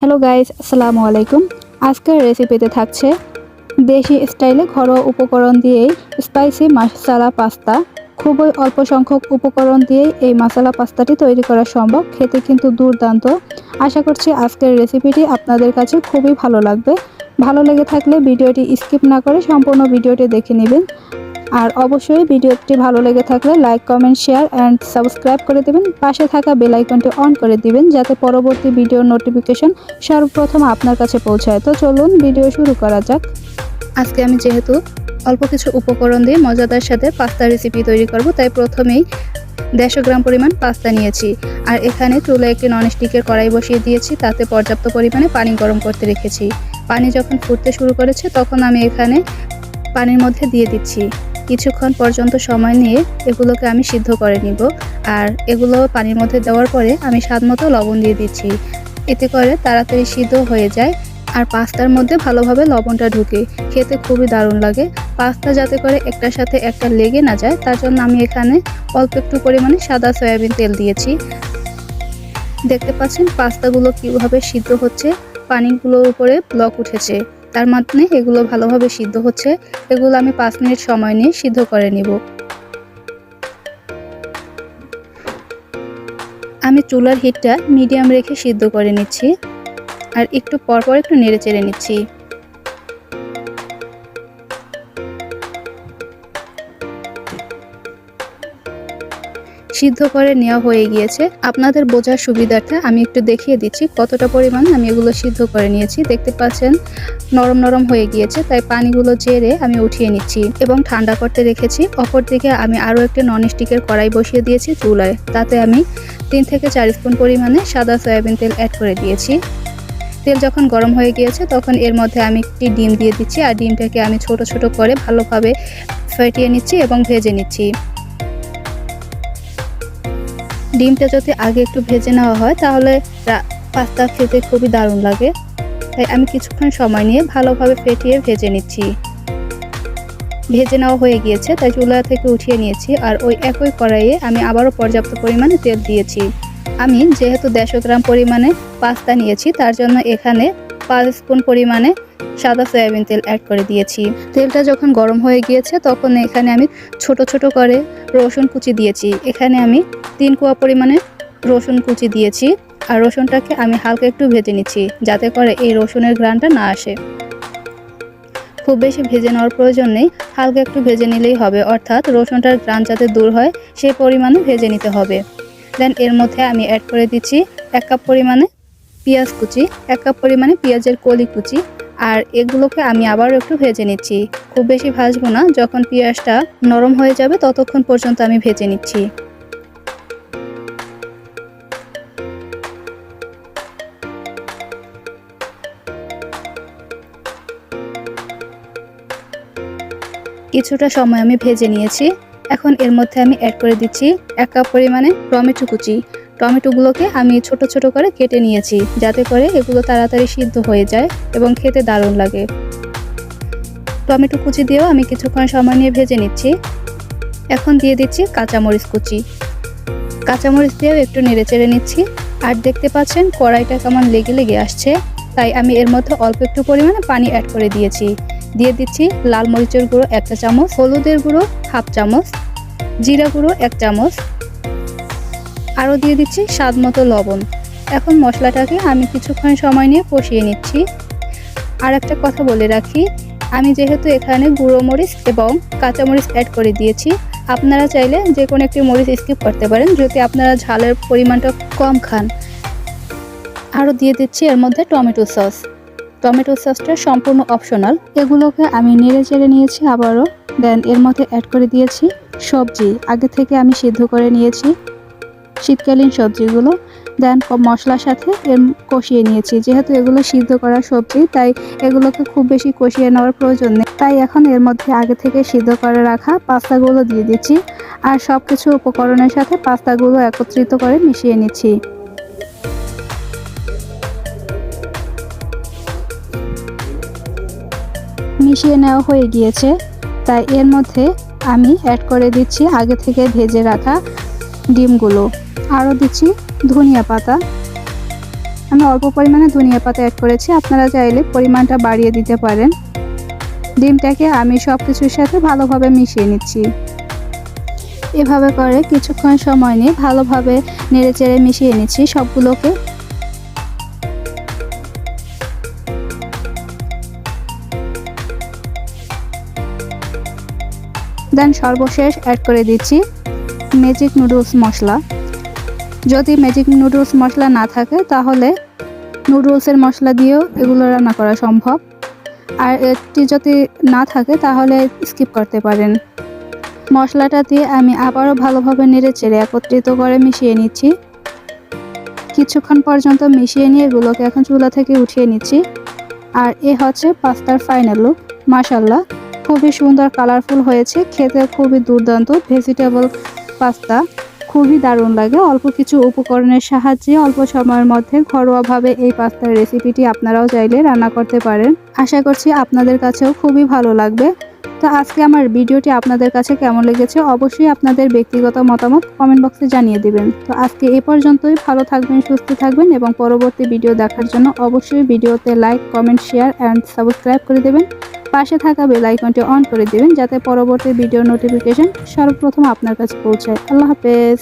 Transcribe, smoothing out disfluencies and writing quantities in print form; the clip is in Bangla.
হ্যালো গাইস, আসসালামু আলাইকুম। আজকের রেসিপিতে থাকছে দেশি স্টাইলে ঘরোয়া উপকরণ দিয়েই স্পাইসি মশলা পাস্তা। খুবই অল্প সংখ্যক উপকরণ দিয়েই এই মশলা পাস্তাটি তৈরি করা সম্ভব। খেতে কিন্তু দুর্দান্ত। আশা করছি আজকের রেসিপিটি আপনাদের কাছে খুবই ভালো লাগবে। ভালো লেগে থাকলে ভিডিওটি স্কিপ না করে সম্পূর্ণ ভিডিওটি দেখে নেবেন। আর অবশ্যই ভিডিওটি ভালো লেগে থাকলে like, comment, share and subscribe করে দেবেন। পাশে থাকা বেল আইকনটি অন করে দিবেন যাতে পরবর্তী ভিডিওর নোটিফিকেশন সর্বপ্রথম আপনার কাছে পৌঁছায়। তো চলুন ভিডিও শুরু করা যাক। আজকে আমি যেহেতু অল্প কিছু উপকরণ দিয়ে মজাদার সাথে পাস্তা রেসিপি তৈরি করব, তাই প্রথমেই 150 গ্রাম পরিমাণ পাস্তা নিয়েছি। আর এখানে চুলায় একটি ননস্টিকের কড়াই বসিয়ে দিয়েছি, তাতে পর্যাপ্ত পরিমাণে পানি গরম করতে রেখেছি। পানি যখন ফুটতে শুরু করেছে তখন আমি এখানে পানির মধ্যে দিয়ে দিচ্ছি। কিছুক্ষণ পর্যন্ত সময় নিয়ে এগুলোকে আমি সিদ্ধ করে নিব। আর এগুলো পানির মধ্যে দেওয়ার পরে আমি স্বাদমতো লবণ দিয়ে দিচ্ছি। এতে করে তাড়াতাড়ি সিদ্ধ হয়ে যায় আর পাস্তার মধ্যে ভালোভাবে লবণটা ঢুকে খেতে খুবই দারুণ লাগে। পাস্তা যাতে করে একটার সাথে একটা লেগে না যায় তার জন্য আমি এখানে অল্প একটু পরিমাণে সাদা সয়াবিন তেল দিয়েছি। দেখতে পাচ্ছেন পাস্তাগুলো কীভাবে সিদ্ধ হচ্ছে, পানিগুলোর উপরে ব্লক উঠেছে, তার মানে এগুলো ভালোভাবে সিদ্ধ হচ্ছে। এগুলো আমি 5 মিনিট সময় নিয়ে সিদ্ধ করে নিব। আমি চুলার হিটটা মিডিয়াম রেখে সিদ্ধ করে নিচ্ছি আর একটু পরপর একটু নেড়ে চেড়ে নিচ্ছি। সিদ্ধ করে নেওয়া হয়ে গিয়েছে। আপনাদের বোঝার সুবিধার্থে আমি একটু দেখিয়ে দিচ্ছি কতটা পরিমাণ আমি এগুলো সিদ্ধ করে নিয়েছি। দেখতে পাচ্ছেন নরম নরম হয়ে গিয়েছে, তাই পানিগুলো ঝেড়ে আমি উঠিয়ে নিচ্ছি এবং ঠান্ডা করতে রেখেছি। অপরদিকে আমি আরও একটি ননস্টিকের কড়াই বসিয়ে দিয়েছি চুলায়, তাতে আমি 3 থেকে 4 স্পুন পরিমাণে সাদা সয়াবিন তেল অ্যাড করে দিয়েছি। তেল যখন গরম হয়ে গিয়েছে তখন এর মধ্যে আমি একটি ডিম দিয়ে দিচ্ছি আর ডিমটাকে আমি ছোট ছোট করে ভালোভাবে ফেটিয়ে নিচ্ছি এবং ভেজে নিচ্ছি। ডিমটা যদি আগে একটু ভেজে নেওয়া হয় তাহলে পাস্তা খেতে খুবই দারুণ লাগে, তাই আমি কিছুক্ষণ সময় নিয়ে ভালোভাবে ফেটিয়ে ভেজে নিচ্ছি। ভেজে নেওয়া হয়ে গিয়েছে তাই চুলা থেকে উঠিয়ে নিয়েছি। আর ওই একই কড়াইয়ে আমি আবারও পর্যাপ্ত পরিমাণে তেল দিয়েছি। আমি যেহেতু 150 গ্রাম পরিমাণে পাস্তা নিয়েছি তার জন্য এখানে 5 স্পুন পরিমাণে সাদা সয়াবিন তেল অ্যাড করে দিয়েছি। তেলটা যখন গরম হয়ে গিয়েছে তখন এখানে আমি ছোট ছোট করে রসুন কুচি দিয়েছি। এখানে আমি 3 কোয়া পরিমাণে রসুন কুচি দিয়েছি আর রসুনটাকে আমি হালকা একটু ভেজে নিচ্ছি যাতে করে এই রসুনের ঘ্রাণটা না আসে। খুব বেশি ভেজে নেওয়ার প্রয়োজন নেই, হালকা একটু ভেজে নিলেই হবে, অর্থাৎ রসুনটার ঘ্রাণ যাতে দূর হয় সেই পরিমাণে ভেজে নিতে হবে। দেন এর মধ্যে আমি অ্যাড করে দিচ্ছি 1 কাপ পরিমাণে পেঁয়াজ কুচি, 1 কাপ পরিমাণে পেঁয়াজের কলি কুচি। আর এগুলোকে আমি আবারও একটু ভেজে নিচ্ছি। খুব বেশি ভাজবো না, যখন পেঁয়াজটা নরম হয়ে যাবে ততক্ষণ পর্যন্ত আমি ভেজে নিচ্ছি। কিছুটা সময় আমি ভেজে নিয়েছি। এখন এর মধ্যে আমি অ্যাড করে দিচ্ছি 1 কাপ পরিমাণে টমেটো কুচি। টমেটোগুলোকে আমি ছোট ছোট করে কেটে নিয়েছি যাতে করে এগুলো তাড়াতাড়ি সিদ্ধ হয়ে যায় এবং খেতে দারুণ লাগে। টমেটো কুচি দিয়েও আমি কিছুক্ষণ সময় নিয়ে ভেজে নিচ্ছি। এখন দিয়ে দিচ্ছি কাঁচামরিচ কুচি। কাঁচামরিচ দিয়েও একটু নেড়ে চেড়ে নিচ্ছি। আর দেখতে পাচ্ছেন কড়াইটা কেমন লেগে লেগে আসছে, তাই আমি এর মধ্যে অল্প একটু পরিমাণে পানি অ্যাড করে দিয়েছি। দিয়ে দিচ্ছি লাল মরিচের গুঁড়ো 1 চা চামচ, হলুদের গুঁড়ো 1/2 চামচ, জিরা গুঁড়ো 1 চামচ, আরও দিয়ে দিচ্ছি স্বাদ মতো লবণ। এখন মশলাটাকে আমি কিছুক্ষণ সময় নিয়ে কষিয়ে নিচ্ছি। আর একটা কথা বলে রাখি, আমি যেহেতু এখানে গুঁড়ো মরিচ এবং কাঁচামরিচ অ্যাড করে দিয়েছি, আপনারা চাইলে যে কোনো একটি মরিচ স্কিপ করতে পারেন যদি আপনারা ঝালের পরিমাণটা কম খান। আরও দিয়ে দিচ্ছি এর মধ্যে টমেটো সস। টমেটো সসটা সম্পূর্ণ অপশনাল। এগুলোকে আমি নেড়ে চেড়ে নিয়েছি আবারও। দেন এর মধ্যে অ্যাড করে দিয়েছি সবজি, আগে থেকে আমি সিদ্ধ করে নিয়েছি শীতকালীন সবজিগুলো। দেন মশলার সাথে কষিয়ে নিয়েছি। যেহেতু এগুলো সিদ্ধ করা সবজি তাই এগুলোকে খুব বেশি কষিয়ে নেওয়ার প্রয়োজন নেই, তাই এখন এর মধ্যে আগে থেকে সিদ্ধ করে রাখা পাস্তাগুলো দিয়ে দিচ্ছি আর সব কিছু উপকরণের সাথে পাস্তাগুলো একত্রিত করে মিশিয়ে নিচ্ছি। মিশিয়ে নেওয়া হয়ে গিয়েছে, তাই এর মধ্যে আমি অ্যাড করে দিচ্ছি আগে থেকে ভেজে রাখা ডিমগুলো। আরও দিচ্ছি ধনিয়া পাতা। আমি অল্প পরিমাণে ধনিয়া পাতা অ্যাড করেছি, আপনারা চাইলে পরিমাণটা বাড়িয়ে দিতে পারেন। ডিমটাকে আমি সব কিছুর সাথে ভালোভাবে মিশিয়ে নিচ্ছি। এভাবে করে কিছুক্ষণ সময় নিয়ে ভালোভাবে নেড়েচেড়ে মিশিয়ে নিচ্ছি সবগুলোকে। দেন সর্বশেষ অ্যাড করে দিচ্ছি ম্যাজিক নুডলস মশলা। যদি ম্যাজিক নুডলস মশলা না থাকে তাহলে নুডলসের মশলা দিয়েও এগুলো রান্না করা সম্ভব, আর এটি যদি না থাকে তাহলে স্কিপ করতে পারেন। মশলাটা দিয়ে আমি আবারও ভালোভাবে নেড়েচেড়ে একত্রিত করে মিশিয়ে নিচ্ছি। কিছুক্ষণ পর্যন্ত মিশিয়ে নিয়ে এগুলোকে এখন চুলা থেকে উঠিয়ে নিচ্ছি। আর এ হচ্ছে পাস্তার ফাইনাল লুক। মাশাআল্লাহ, খুবই সুন্দর কালারফুল হয়েছে, খেতে খুবই দুর্দান্ত। ভেজিটেবল পাস্তা খুবই দারুণ লাগে। অল্প কিছু উপকরণের সাহায্যে অল্প সময়ের মধ্যে ঘরোয়াভাবে এই পাস্তার রেসিপিটি আপনারাও চাইলে রান্না করতে পারেন। আশা করছি আপনাদের কাছেও খুবই ভালো লাগবে। তো আজকে আমার ভিডিওটি আপনাদের কাছে কেমন লেগেছে অবশ্যই আপনাদের ব্যক্তিগত মতামত কমেন্ট বক্সে জানিয়ে দিবেন। তো আজকে এ পর্যন্তই। ভালো থাকবেন, সুস্থ থাকবেন এবং পরবর্তী ভিডিও দেখার জন্য অবশ্যই ভিডিওতে like, comment, share and subscribe করে দেবেন। পাশে থাকা বেল আইকনটি অন করে দিবেন যাতে পরবর্তী ভিডিও নোটিফিকেশন সর্বপ্রথম আপনার কাছে পৌঁছায়। আল্লাহ হাফেজ।